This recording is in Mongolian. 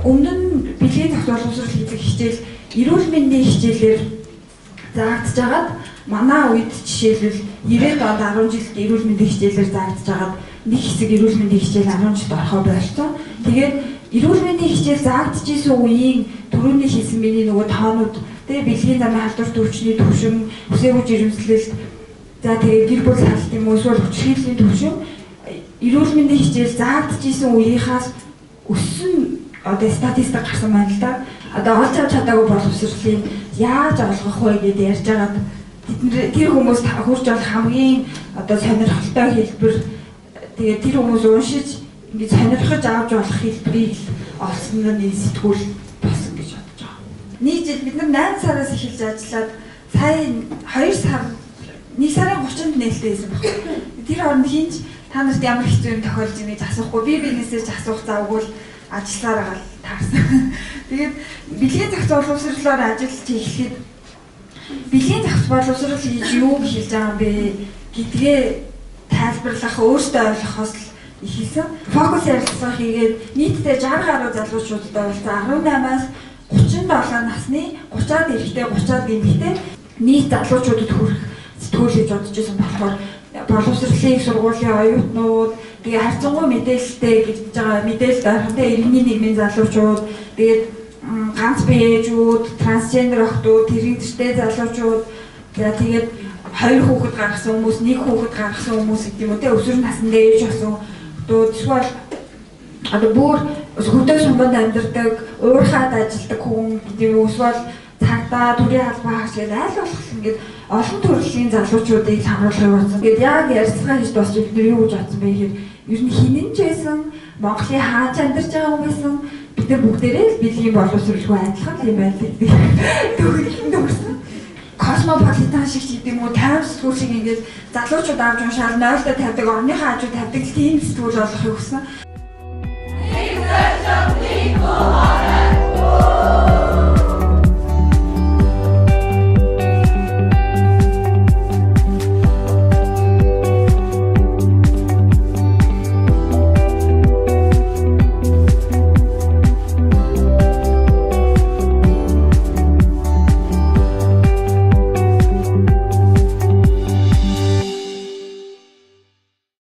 Өмнө нь бэлгийн тогт боловсрол хийх хичээл эрүүл мэндийн хичээлээр заагдж байгаад манай үед жишээлбэл 90-ад он 10 жилд эрүүл мэндийн хичээлээр заагдж байгаад нэг хэсэг эрүүл мэндийн хичээл 10 жилд орохоо болцсон. Тэгээд эрүүл мэндийн хичээл заагдж исэн үеийн түрүүний хэлсэн миний нөгөө тоонууд тэгээ бэлгийн замын халдвар төвчний төвшин, хүсээгүй жирэмслэлт, за тэгээ гэр бүл салт юм уу эсвэл хүчирхийллийн төвшин эрүүл мэндийн хичээл заагдж исэн үеийнхаас өссөн одоо статистик гарсан байна л да. Одоо олж авч чадаагүй боловсролыг яаж олгох вэ гэдээ ярьж байгаад тэр хүмүүс хурж болох хамгийн одоо сонирхолтой хэлбэр тэгээд тэр хүмүүс уншиж ингээд сонирхож авч болох хэлбэрийг олсон нь сэтгүүл болсон гэж бодож байгаа. Нэг жил бид нар 8 сараас эхэлж ажиллаад сая 2 сар 1 сарын 30-нд нээлттэй байсан байна. Тэр хооронд хинч та нарт ямар хэцүү юм тохиолж байгааг асуухгүй би бизнесээс асуух завгүй л ажиллаараа таарсан. Тэгээд бэлгийн зохиц боловсролоор ажиллаж эхлэхэд бэлгийн зохиц боловсрол гэж юу хэлж байгаа юм бэ гэдгээ тайлбарлах өөртөө ойлгохоос л ихэлсэн. Фокус ярилцлага хийгээд нийтдээ 60 гаруй залуучуудтай уулзсан 18-аас 37 насны 30-аад эрэгтэй 30-аад эмэгтэй нийт залуучуудад хүрэх сэтгүүл гэж бодож байсан болохоор боловсролын сургуулийн оюутнууд тэгээ харьцангуй мэдээлэлтэй гэж байгаа мэдээлэл дарахтай иргэний нийгмийн залуучууд тэгээд ганц биеэжүүд, трансгендер охтууд, тэрэгтэй залуучууд тэгээд 2 хүүхэд гаргасан хүмүүс, 1 хүүхэд гаргасан хүмүүс гэдэг юм уу те өсвөр насндаа ээж болсон хүмүүс эсвэл одоо бүр хөдөө сумбанд амьдардаг, уурхаад ажилладаг хүн гэдэг юм уу эсвэл цагдаа, төрийн албаа хаагч гэдэг аль болох ингээд олон төрлийн залуучуудыг хамруулахыг бодсон. Ингээд яг ярьцгаа хийж дуусч бид нар юу гэж бодсон бэ гэхээр ер нь хинэн ч байсан, Монголын хаач амьдарч байгаа хүн байсан бид нар бүгдээрээ л бэлгийн боловсролгүй адилхан юм байна гэдэг төгөлөнд өрсөн. Космополитан шиг гэдэг юм уу 50 сэтгүүл шиг ингээд залуучууд авч уншаал 0-д тавьдаг, орныхоо хажууд тавьдаг тийм сэтгүүл болохыг хүссэн.